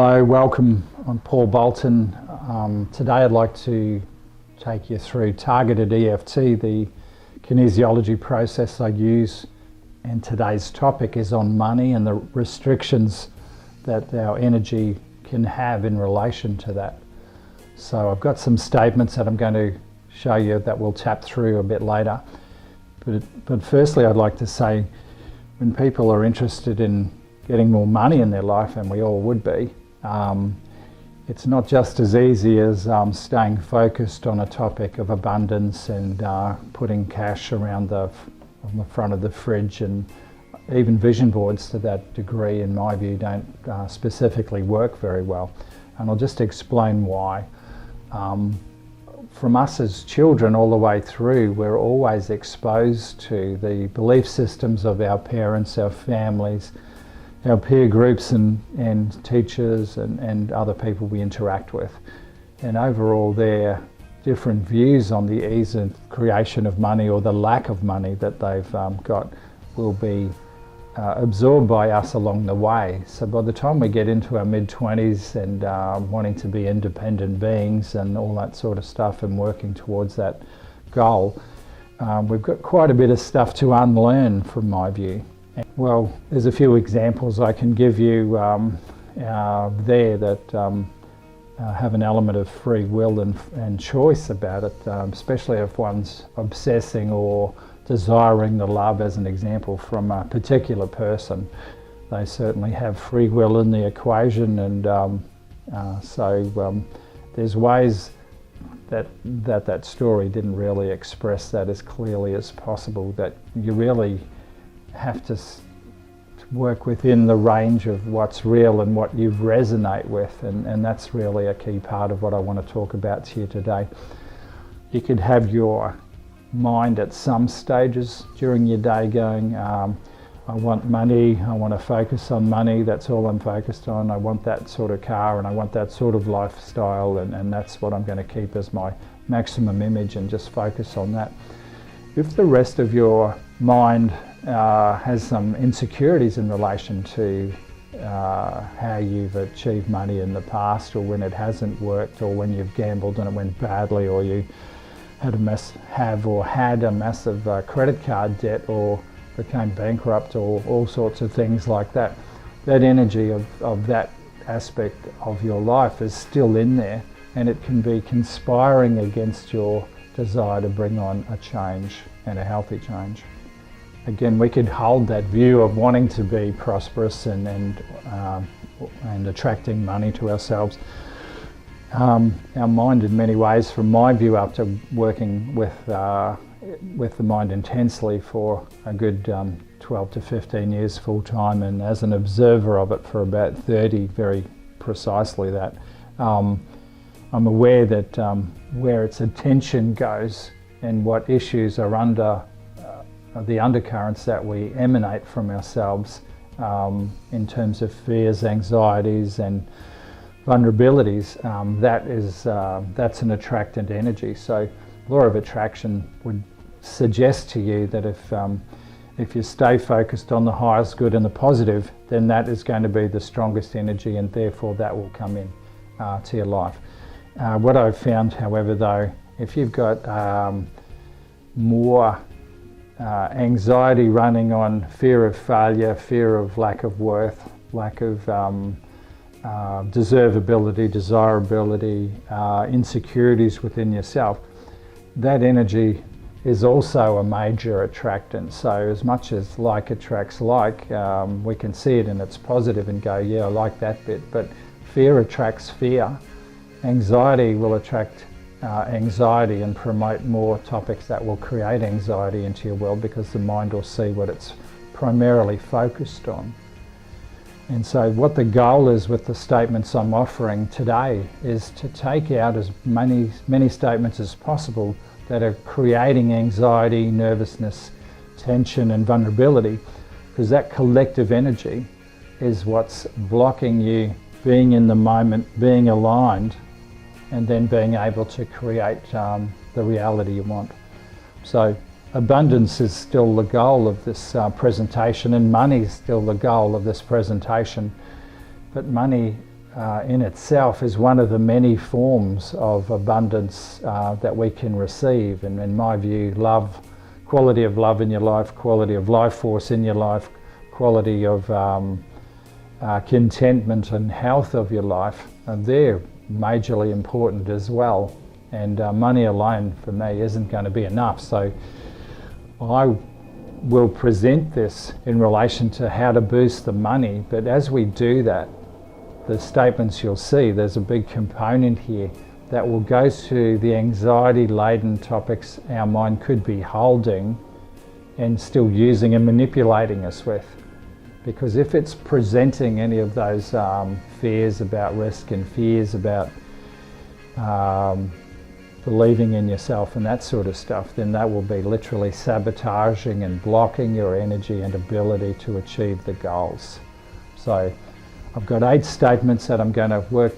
Hello, welcome. I'm Paul Boulton. Today I'd like to take you through Targeted EFT, the kinesiology process I use, and today's topic is on money and the restrictions that our energy can have in relation to that. So I've got some statements that I'm going to show you that we'll tap through a bit later. But firstly I'd like to say, when people are interested in getting more money in their life, and we all would be, it's not just as easy as staying focused on a topic of abundance and putting cash around on the front of the fridge, and even vision boards to that degree, in my view, don't specifically work very well. And I'll just explain why. From us as children all the way through, we're always exposed to the belief systems of our parents, our families, our peer groups and teachers and other people we interact with. And overall their different views on the ease and creation of money, or the lack of money that they've got, will be absorbed by us along the way. So by the time we get into our mid-20s and wanting to be independent beings and all that sort of stuff and working towards that goal, we've got quite a bit of stuff to unlearn, from my view. Well, there's a few examples I can give you there that have an element of free will and choice about it, especially if one's obsessing or desiring the love, as an example, from a particular person. They certainly have free will in the equation, and so there's ways that story didn't really express that as clearly as possible, that you really have to work within the range of what's real and what you resonate with, and that's really a key part of what I want to talk about to you today. You could have your mind at some stages during your day going, I want money, I want to focus on money, that's all I'm focused on, I want that sort of car and I want that sort of lifestyle, and that's what I'm going to keep as my maximum image and just focus on that. If the rest of your mind has some insecurities in relation to how you've achieved money in the past, or when it hasn't worked, or when you've gambled and it went badly, or you had a massive credit card debt, or became bankrupt, or all sorts of things like that, that energy of that aspect of your life is still in there, and it can be conspiring against your desire to bring on a change, and a healthy change. Again, we could hold that view of wanting to be prosperous and attracting money to ourselves. Our mind, in many ways, from my view, after working with the mind intensely for a good 12 to 15 years full time, and as an observer of it for about 30, very precisely that, I'm aware that where its attention goes and what issues are under the undercurrents that we emanate from ourselves, in terms of fears, anxieties and vulnerabilities, that's an attractant energy. So law of attraction would suggest to you that if you stay focused on the highest good and the positive, then that is going to be the strongest energy, and therefore that will come in to your life. What I've found, however, though, if you've got more anxiety running on fear of failure, fear of lack of worth, lack of deservability, desirability, insecurities within yourself, that energy is also a major attractant. So as much as like attracts like, we can see it in its positive and go, yeah, I like that bit, but fear attracts fear. Anxiety will attract anxiety and promote more topics that will create anxiety into your world, because the mind will see what it's primarily focused on. And so what the goal is with the statements I'm offering today is to take out as many statements as possible that are creating anxiety, nervousness, tension and vulnerability, because that collective energy is what's blocking you being in the moment, being aligned, and then being able to create the reality you want. So abundance is still the goal of this presentation, and money is still the goal of this presentation. But money in itself is one of the many forms of abundance that we can receive. And in my view, love, quality of love in your life, quality of life force in your life, quality of contentment and health of your life, they're majorly important as well. And money alone for me isn't going to be enough. So I will present this in relation to how to boost the money, but as we do that, the statements you'll see, there's a big component here that will go to the anxiety-laden topics our mind could be holding and still using and manipulating us with. Because if it's presenting any of those fears about risk and fears about believing in yourself and that sort of stuff, then that will be literally sabotaging and blocking your energy and ability to achieve the goals. So I've got 8 statements that I'm going to work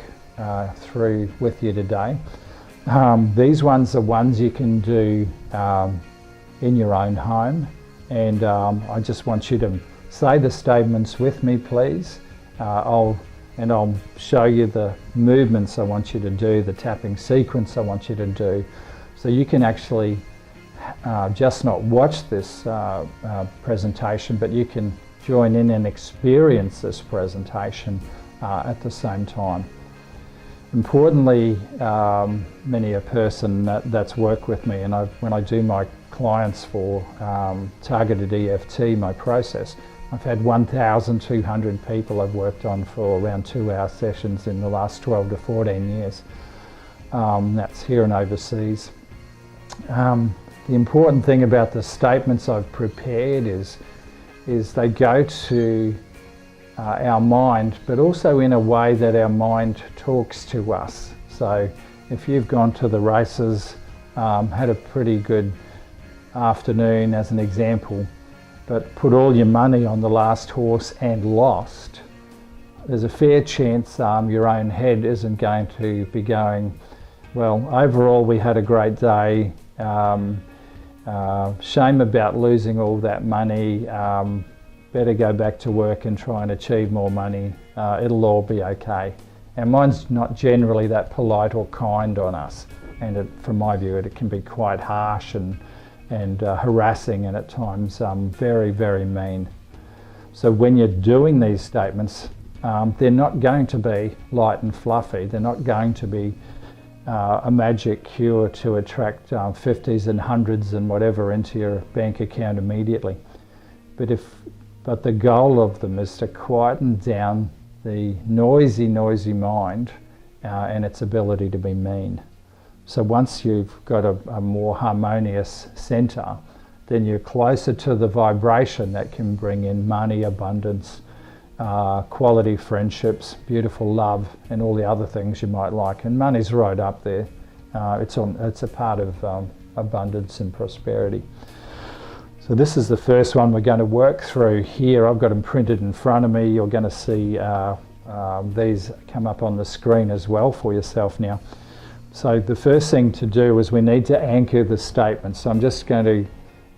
through with you today. These ones are ones you can do in your own home, and I just want you to say the statements with me, please. I'll show you the movements I want you to do, the tapping sequence I want you to do, so you can actually just not watch this presentation, but you can join in and experience this presentation at the same time. Importantly, many a person that's worked with me, and when I do my clients for Targeted EFT, my process, I've had 1,200 people I've worked on for around 2-hour sessions in the last 12 to 14 years. That's here and overseas. The important thing about the statements I've prepared is they go to our mind, but also in a way that our mind talks to us. So if you've gone to the races, had a pretty good afternoon as an example, but put all your money on the last horse and lost, there's a fair chance your own head isn't going to be going, well, overall we had a great day, shame about losing all that money, better go back to work and try and achieve more money, it'll all be okay. Our mind's not generally that polite or kind on us, and from my view it can be quite harsh and harassing, and at times very, very mean. So when you're doing these statements, they're not going to be light and fluffy. They're not going to be a magic cure to attract 50s and 100s and whatever into your bank account immediately. But the goal of them is to quieten down the noisy mind and its ability to be mean. So once you've got a more harmonious center, then you're closer to the vibration that can bring in money, abundance, quality friendships, beautiful love, and all the other things you might like. And money's right up there. It's a part of abundance and prosperity. So this is the first one we're going to work through here. I've got them printed in front of me. You're going to see these come up on the screen as well for yourself now. So the first thing to do is we need to anchor the statement. So I'm just going to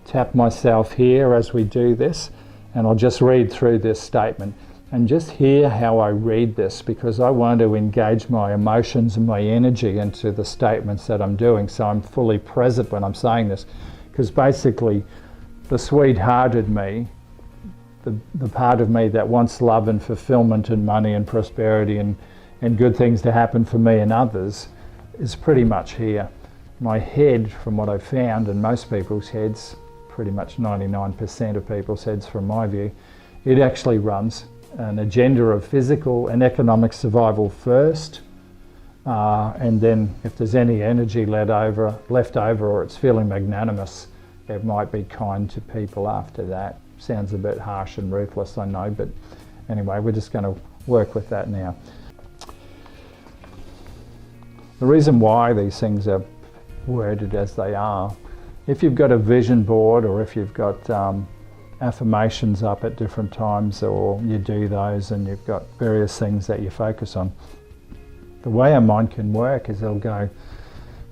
tap myself here as we do this, and I'll just read through this statement. And just hear how I read this, because I want to engage my emotions and my energy into the statements that I'm doing, so I'm fully present when I'm saying this. Because basically, the sweet-hearted me, the part of me that wants love and fulfillment and money and prosperity and good things to happen for me and others, is pretty much here. My head, from what I've found, and most people's heads, pretty much 99% of people's heads from my view, it actually runs an agenda of physical and economic survival first, and then if there's any energy left over or it's feeling magnanimous, it might be kind to people after that. Sounds a bit harsh and ruthless, I know, but anyway, we're just going to work with that now. The reason why these things are worded as they are, if you've got a vision board or if you've got affirmations up at different times, or you do those and you've got various things that you focus on, the way our mind can work is it'll go,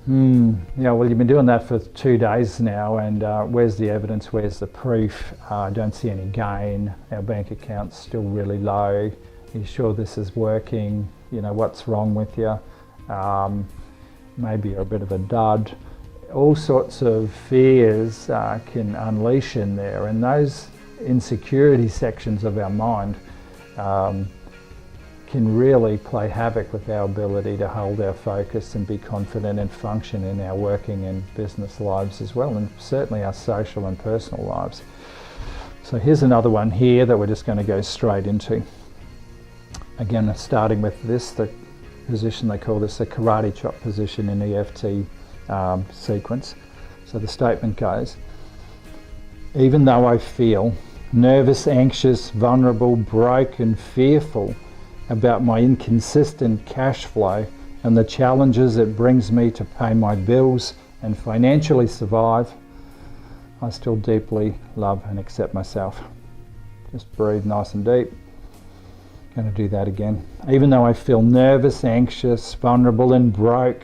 yeah, well, you've been doing that for 2 days now, and where's the evidence, where's the proof? I don't see any gain, our bank account's still really low, are you sure this is working? you know, what's wrong with you, maybe you're a bit of a dud. All sorts of fears can unleash in there, and those insecurity sections of our mind can really play havoc with our ability to hold our focus and be confident and function in our working and business lives as well, and certainly our social and personal lives. So here's another one here that we're just going to go straight into. Again, starting with this, the position, they call this a karate chop position in EFT sequence. So the statement goes, even though I feel nervous, anxious, vulnerable, broke and fearful about my inconsistent cash flow and the challenges it brings me to pay my bills and financially survive, I still deeply love and accept myself. Just breathe nice and deep. Going to do that again. Even though I feel nervous, anxious, vulnerable and broke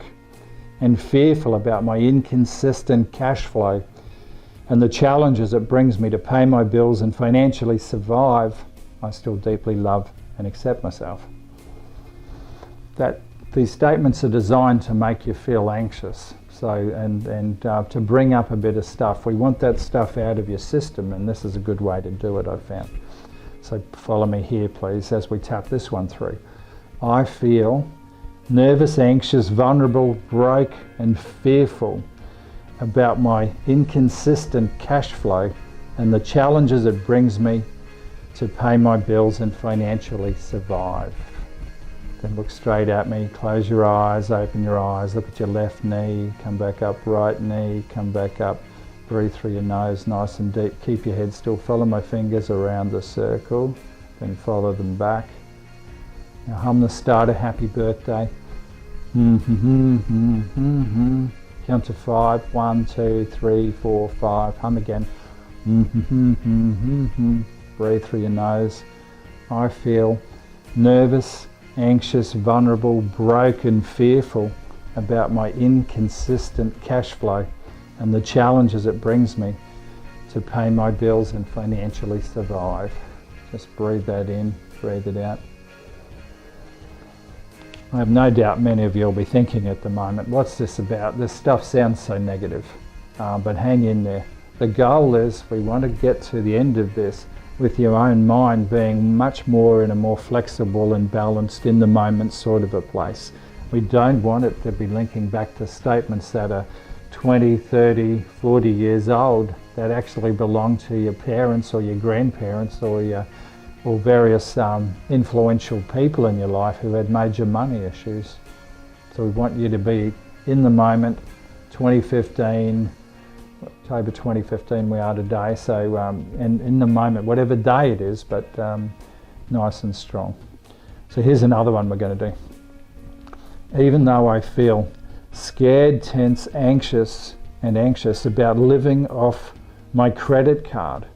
and fearful about my inconsistent cash flow and the challenges it brings me to pay my bills and financially survive, I still deeply love and accept myself. These statements are designed to make you feel anxious. So, and to bring up a bit of stuff. We want that stuff out of your system, and this is a good way to do it, I've found. So follow me here, please, as we tap this one through. I feel nervous, anxious, vulnerable, broke and fearful about my inconsistent cash flow and the challenges it brings me to pay my bills and financially survive. Then look straight at me, close your eyes, open your eyes, look at your left knee, come back up, right knee, come back up, breathe through your nose nice and deep, keep your head still, follow my fingers around the circle, then follow them back. Now hum the starter, happy birthday. Count to 5, 1, 2, 3, 4, 5, hum again. Breathe through your nose. I feel nervous, anxious, vulnerable, broken, fearful about my inconsistent cash flow and the challenges it brings me to pay my bills and financially survive. Just breathe that in, breathe it out. I have no doubt many of you will be thinking at the moment, what's this about? This stuff sounds so negative, but hang in there. The goal is we want to get to the end of this with your own mind being much more in a more flexible and balanced in the moment sort of a place. We don't want it to be linking back to statements that are 20, 30, 40 years old that actually belong to your parents or your grandparents or various influential people in your life who had major money issues. So we want you to be in the moment, 2015, October 2015 we are today, so and in the moment, whatever day it is, but nice and strong. So here's another one we're going to do. Even though I feel scared, tense, anxious about living off my credit card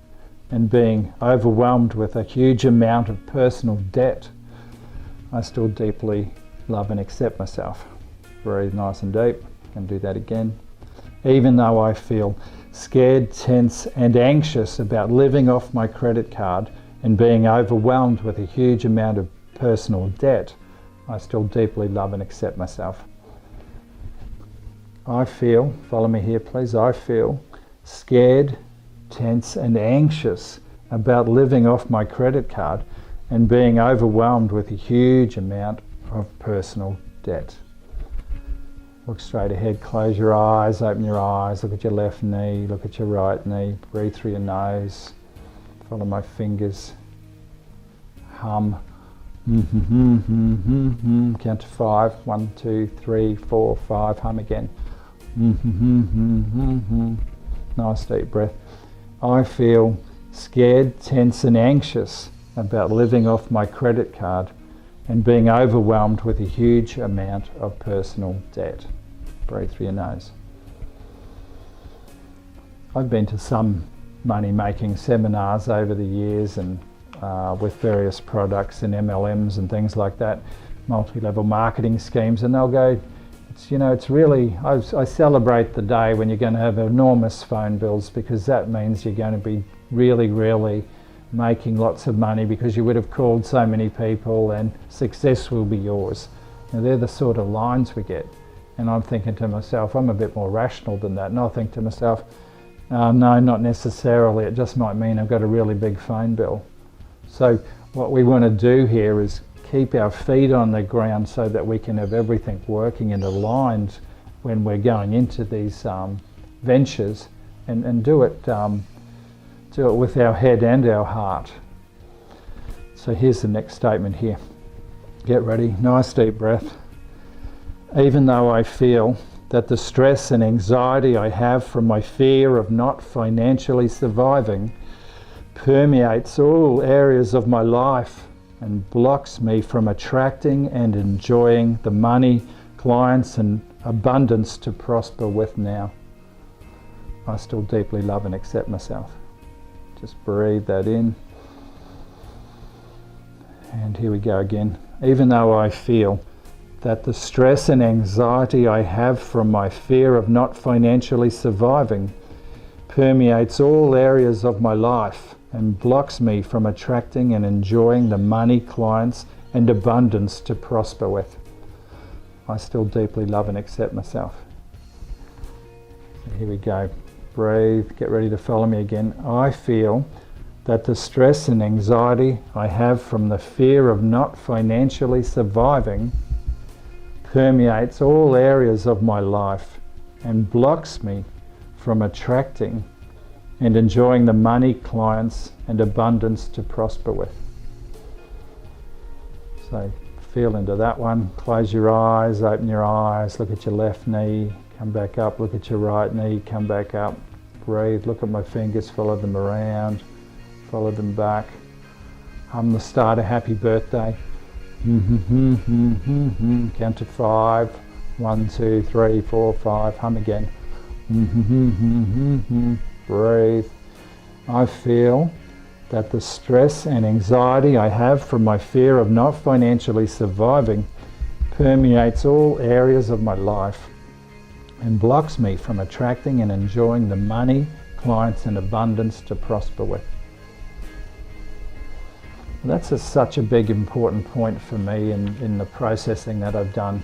and being overwhelmed with a huge amount of personal debt, I still deeply love and accept myself. Breathe nice and deep, and do that again. Even though I feel scared, tense and anxious about living off my credit card and being overwhelmed with a huge amount of personal debt, I still deeply love and accept myself. I feel, follow me here please, I feel scared, tense and anxious about living off my credit card and being overwhelmed with a huge amount of personal debt. Look straight ahead, close your eyes, open your eyes, look at your left knee, look at your right knee, breathe through your nose, follow my fingers, hum, count to 5, 1, 2, 3, 4, 5, hum again, nice deep breath. I feel scared, tense and anxious about living off my credit card and being overwhelmed with a huge amount of personal debt. Breathe through your nose. I've been to some money-making seminars over the years and with various products and MLMs and things like that, multi-level marketing schemes, and they'll go, it's really, I celebrate the day when you're going to have enormous phone bills because that means you're going to be really, really making lots of money because you would have called so many people and success will be yours. Now they're the sort of lines we get. And I'm thinking to myself, I'm a bit more rational than that. And I'll think to myself, no, not necessarily. It just might mean I've got a really big phone bill. So what we want to do here is keep our feet on the ground so that we can have everything working and aligned when we're going into these ventures, and do it with our head and our heart. So here's the next statement here. Get ready, nice deep breath. Even though I feel that the stress and anxiety I have from my fear of not financially surviving permeates all areas of my life and blocks me from attracting and enjoying the money, clients and abundance to prosper with now, I still deeply love and accept myself. Just breathe that in. And here we go again. Even though I feel that the stress and anxiety I have from my fear of not financially surviving permeates all areas of my life and blocks me from attracting and enjoying the money, clients and abundance to prosper with, I still deeply love and accept myself. So here we go. Breathe, get ready to follow me again. I feel that the stress and anxiety I have from the fear of not financially surviving permeates all areas of my life and blocks me from attracting and enjoying the money, clients and abundance to prosper with. So feel into that one. Close your eyes, open your eyes, look at your left knee, come back up, look at your right knee, come back up, breathe, look at my fingers, follow them around, follow them back. Hum the start of Happy Birthday. Count to 5. 1, 2, 3, 4, 5. Hum again. Breathe. I feel that the stress and anxiety I have from my fear of not financially surviving permeates all areas of my life and blocks me from attracting and enjoying the money, clients and abundance to prosper with. That's such a big important point for me in the processing that I've done.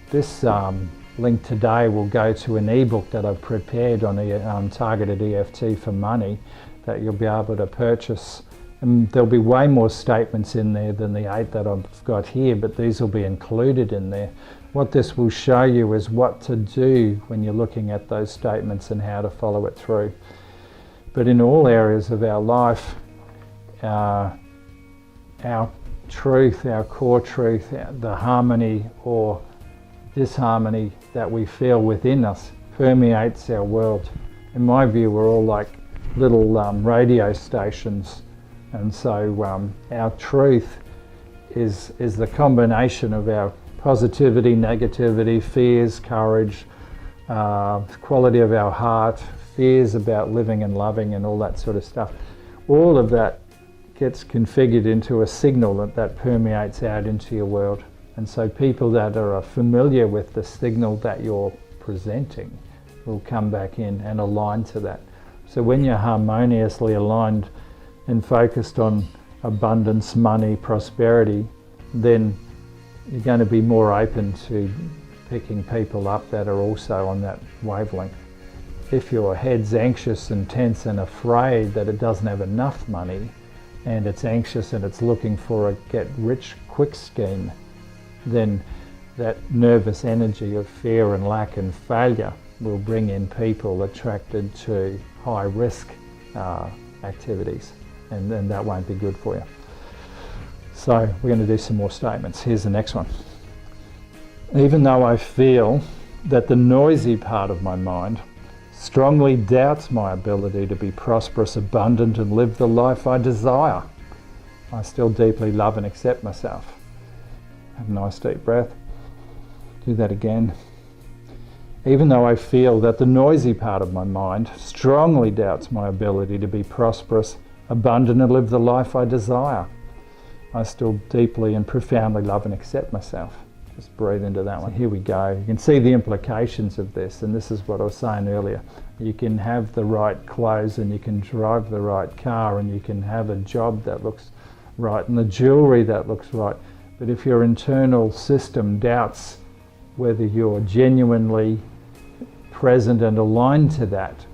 This link today will go to an ebook that I've prepared on the Targeted EFT for money that you'll be able to purchase. And there'll be way more statements in there than the 8 that I've got here, but these will be included in there. What this will show you is what to do when you're looking at those statements and how to follow it through. But in all areas of our life, our truth, our core truth, the harmony or disharmony that we feel within us permeates our world. In my view, we're all like little radio stations, and so our truth is the combination of our positivity, negativity, fears, courage, quality of our heart, fears about living and loving and all that sort of stuff. All of that gets configured into a signal that permeates out into your world. And so people that are familiar with the signal that you're presenting will come back in and align to that. So when you're harmoniously aligned and focused on abundance, money, prosperity, then you're going to be more open to picking people up that are also on that wavelength. If your head's anxious and tense and afraid that it doesn't have enough money, and it's anxious and it's looking for a get-rich-quick scheme, then that nervous energy of fear and lack and failure will bring in people attracted to high-risk activities, and then that won't be good for you. So we're going to do some more statements. Here's the next one. Even though I feel that the noisy part of my mind strongly doubts my ability to be prosperous, abundant and live the life I desire, I still deeply love and accept myself. Have a nice deep breath. Do that again. Even though I feel that the noisy part of my mind strongly doubts my ability to be prosperous, abundant and live the life I desire, I still deeply and profoundly love and accept myself. Just breathe into that one. Here we go. You can see the implications of this, and this is what I was saying earlier. You can have the right clothes and you can drive the right car and you can have a job that looks right and the jewelry that looks right. But if your internal system doubts whether you're genuinely present and aligned to that,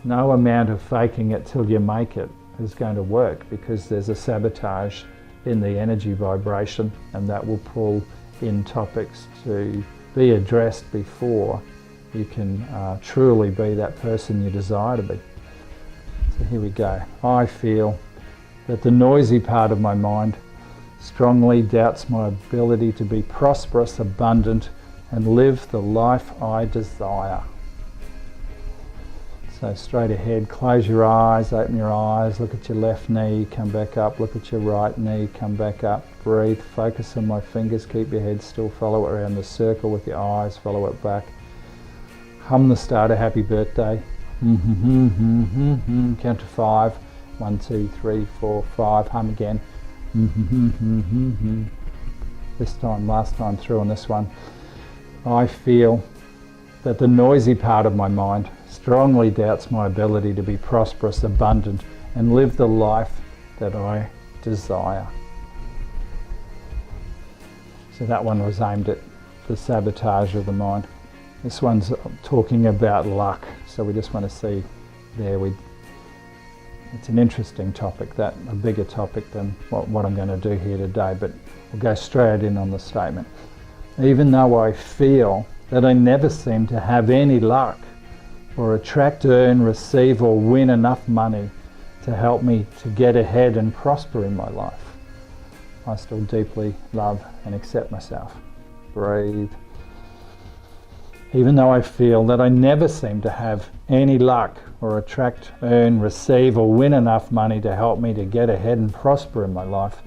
no amount of faking it till you make it is going to work, because there's a sabotage in the energy vibration, and that will pull in topics to be addressed before you can truly be that person you desire to be. So here we go. I feel that the noisy part of my mind strongly doubts my ability to be prosperous, abundant, and live the life I desire. So straight ahead, close your eyes, open your eyes, look at your left knee, come back up, look at your right knee, come back up, breathe, focus on my fingers, keep your head still, follow it around the circle with your eyes, follow it back. Hum the starter, happy birthday. Count to 5. 1, 2, 3, 4, 5. Hum again. This time, last time through on this one. I feel that the noisy part of my mind strongly doubts my ability to be prosperous, abundant, and live the life that I desire. So that one was aimed at the sabotage of the mind. This one's talking about luck. So we just want to see there, it's an interesting topic, a bigger topic than what I'm going to do here today, but we'll go straight in on the statement. Even though I feel that I never seem to have any luck, or attract, earn, receive, or win enough money to help me to get ahead and prosper in my life, I still deeply love and accept myself. Breathe. Even though I feel that I never seem to have any luck, or attract, earn, receive, or win enough money to help me to get ahead and prosper in my life,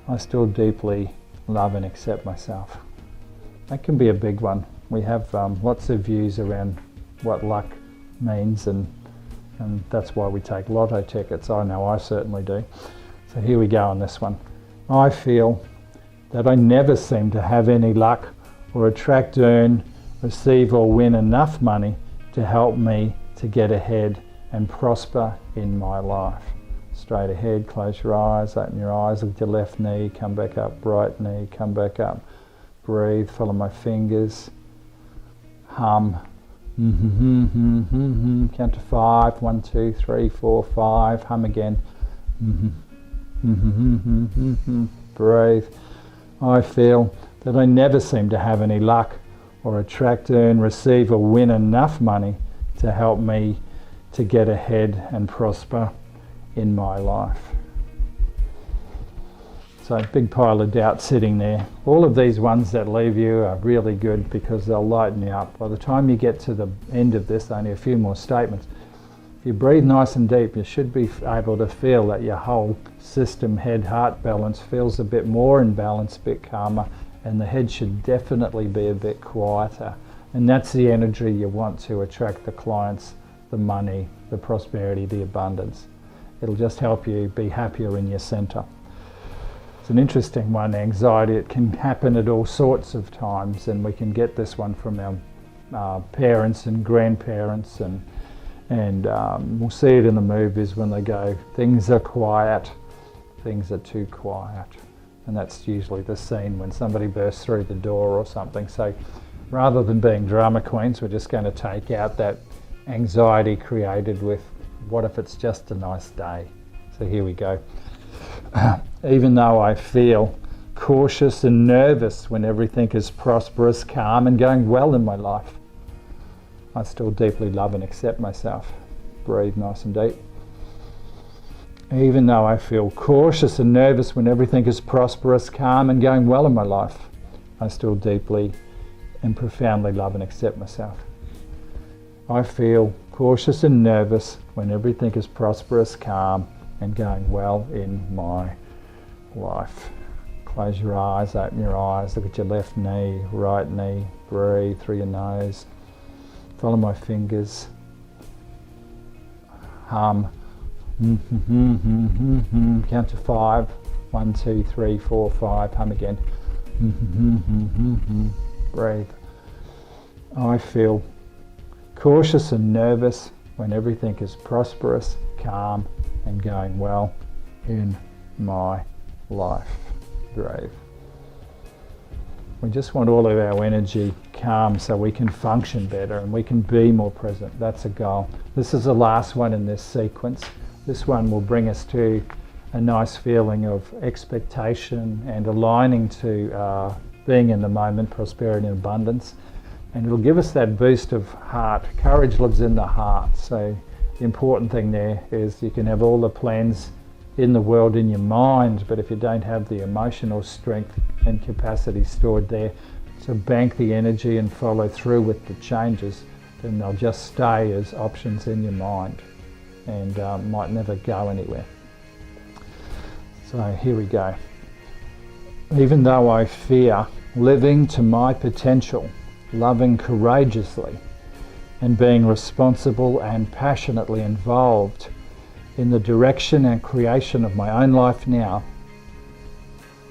I still deeply love and accept myself. That can be a big one. We have lots of views around what luck means, and that's why we take lotto tickets. I know I certainly do. So here we go on this one. I feel that I never seem to have any luck, or attract, earn, receive, or win enough money to help me to get ahead and prosper in my life. Straight ahead, close your eyes, open your eyes, look at your left knee, come back up, right knee, come back up. Breathe, follow my fingers. Hum. Count to 5. 1, 2, 3, 4, 5. Hum again. Breathe. I feel that I never seem to have any luck, or attract, earn, receive, or win enough money to help me to get ahead and prosper in my life. So a big pile of doubt sitting there. All of these ones that leave you are really good, because they'll lighten you up. By the time you get to the end of this, only a few more statements. If you breathe nice and deep, you should be able to feel that your whole system, head, heart balance feels a bit more in balance, a bit calmer, and the head should definitely be a bit quieter. And that's the energy you want to attract the clients, the money, the prosperity, the abundance. It'll just help you be happier in your center. It's an interesting one, anxiety. It can happen at all sorts of times, and we can get this one from our parents and grandparents, and we'll see it in the movies when they go, things are quiet, things are too quiet. And that's usually the scene when somebody bursts through the door or something. So rather than being drama queens, we're just going to take out that anxiety created with, what if it's just a nice day? So here we go. Even though I feel cautious and nervous when everything is prosperous, calm, and going well in my life, I still deeply love and accept myself. Breathe nice and deep. Even though I feel cautious and nervous when everything is prosperous, calm, and going well in my life, I still deeply and profoundly love and accept myself. I feel cautious and nervous when everything is prosperous, calm, and going well in my life. Close your eyes, open your eyes, look at your left knee, right knee, breathe through your nose. Follow my fingers. Hum. Count to 5. 1, 2, 3, 4, 5. Hum again. Breathe. I feel cautious and nervous when everything is prosperous, calm, and going well in my life. Breathe. We just want all of our energy calm so we can function better and we can be more present. That's a goal. This is the last one in this sequence. This one will bring us to a nice feeling of expectation and aligning to being in the moment, prosperity and abundance. And it'll give us that boost of heart. Courage lives in the heart. So the important thing there is you can have all the plans in the world in your mind, but if you don't have the emotional strength and capacity stored there to bank the energy and follow through with the changes, then they'll just stay as options in your mind and might never go anywhere. So here we go. Even though I fear living to my potential, loving courageously, and being responsible and passionately involved in the direction and creation of my own life now,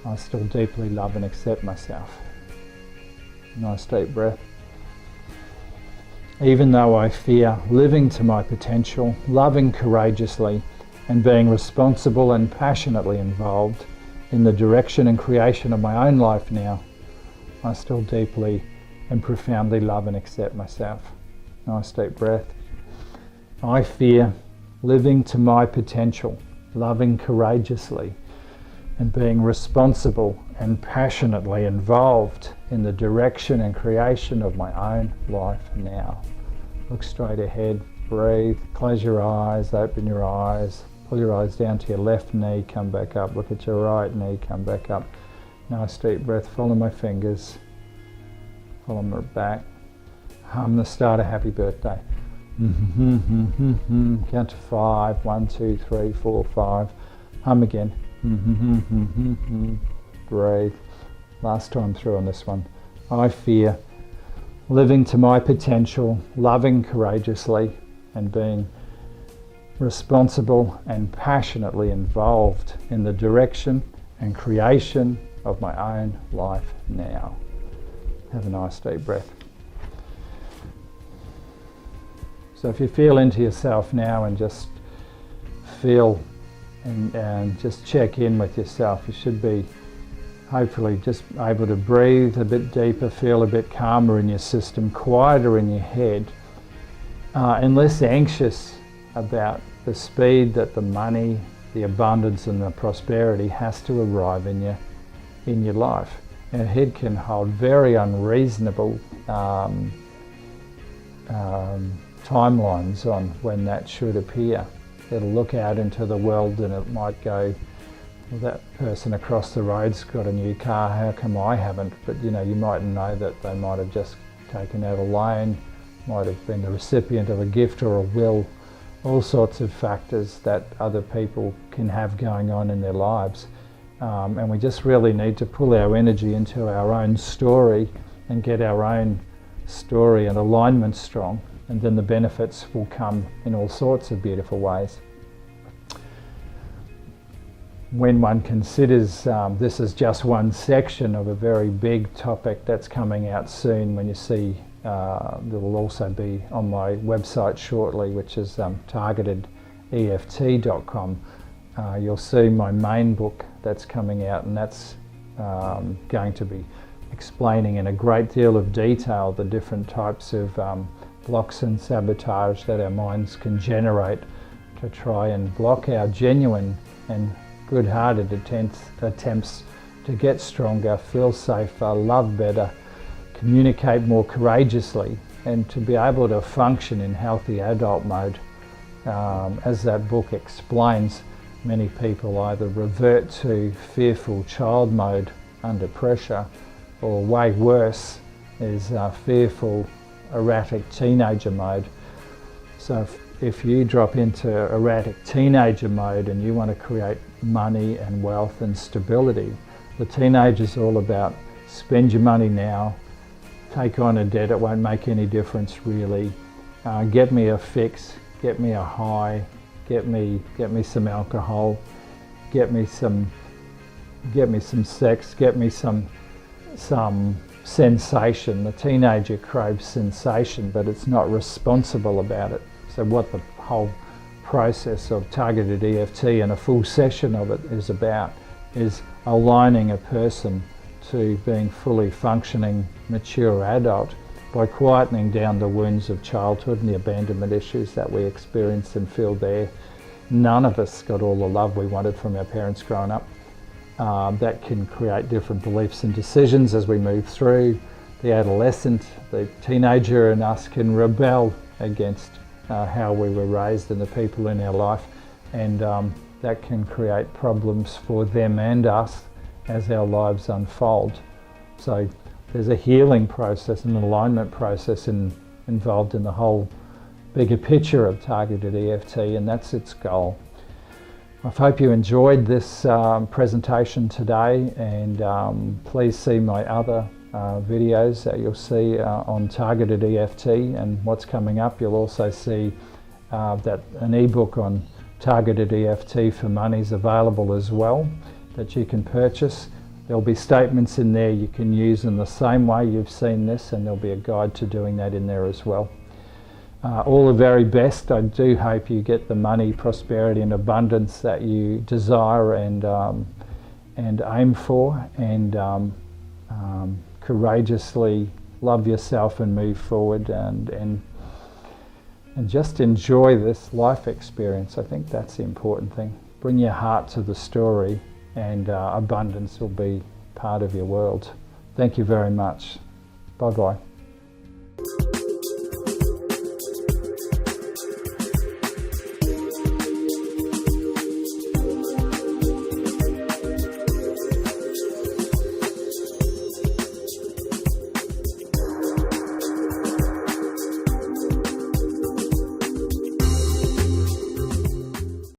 I still deeply love and accept myself. Nice deep breath. Even though I fear living to my potential, loving courageously, and being responsible and passionately involved in the direction and creation of my own life now, I still deeply and profoundly love and accept myself. Nice deep breath. I fear living to my potential, loving courageously, and being responsible and passionately involved in the direction and creation of my own life now. Look straight ahead, breathe, close your eyes, open your eyes, pull your eyes down to your left knee, come back up, look at your right knee, come back up. Nice deep breath, follow my fingers, follow my back. Hum the start of Happy Birthday. Count to 5. 1, 2, 3, 4, 5. Hum again. Breathe. Last time through on this one. I fear living to my potential, loving courageously, and being responsible and passionately involved in the direction and creation of my own life now. Have a nice deep breath. So if you feel into yourself now and just feel and just check in with yourself, you should be hopefully just able to breathe a bit deeper, feel a bit calmer in your system, quieter in your head, and less anxious about the speed that the money, the abundance and the prosperity has to arrive in your life. Our head can hold very unreasonable timelines on when that should appear. It'll look out into the world and it might go, well, that person across the road's got a new car, how come I haven't? But you might know that they might have just taken out a loan, might have been the recipient of a gift or a will, all sorts of factors that other people can have going on in their lives. And we just really need to pull our energy into our own story and get our own story and alignment strong, and then the benefits will come in all sorts of beautiful ways. When one considers this is just one section of a very big topic that's coming out soon, when you see, there will also be on my website shortly, which is targetedeft.com. You'll see my main book that's coming out, and that's going to be explaining in a great deal of detail the different types of blocks and sabotage that our minds can generate to try and block our genuine and good-hearted attempts to get stronger, feel safer, love better, communicate more courageously, and to be able to function in healthy adult mode. As that book explains, many people either revert to fearful child mode under pressure, or way worse is fearful erratic teenager mode. So if you drop into erratic teenager mode and you want to create money and wealth and stability, the teenager's all about spend your money now, take on a debt, it won't make any difference really, get me a fix, get me a high, get me some alcohol, get me some sex, get me some some sensation. The teenager craves sensation, but it's not responsible about it. So what the whole process of targeted EFT and a full session of it is about is aligning a person to being fully functioning, mature adult by quietening down the wounds of childhood and the abandonment issues that we experience and feel there. None of us got all the love we wanted from our parents growing up. That can create different beliefs and decisions as we move through. The adolescent, the teenager in us can rebel against how we were raised and the people in our life, and that can create problems for them and us as our lives unfold. So there's a healing process, an alignment process involved in the whole bigger picture of targeted EFT, and that's its goal. I hope you enjoyed this presentation today, and please see my other videos that you'll see on targeted EFT and what's coming up. You'll also see that an ebook on targeted EFT for money is available as well that you can purchase. There'll be statements in there you can use in the same way you've seen this, and there'll be a guide to doing that in there as well. All the very best. I do hope you get the money, prosperity and abundance that you desire and aim for, and courageously love yourself and move forward and just enjoy this life experience. I think that's the important thing. Bring your heart to the story, and abundance will be part of your world. Thank you very much. Bye-bye.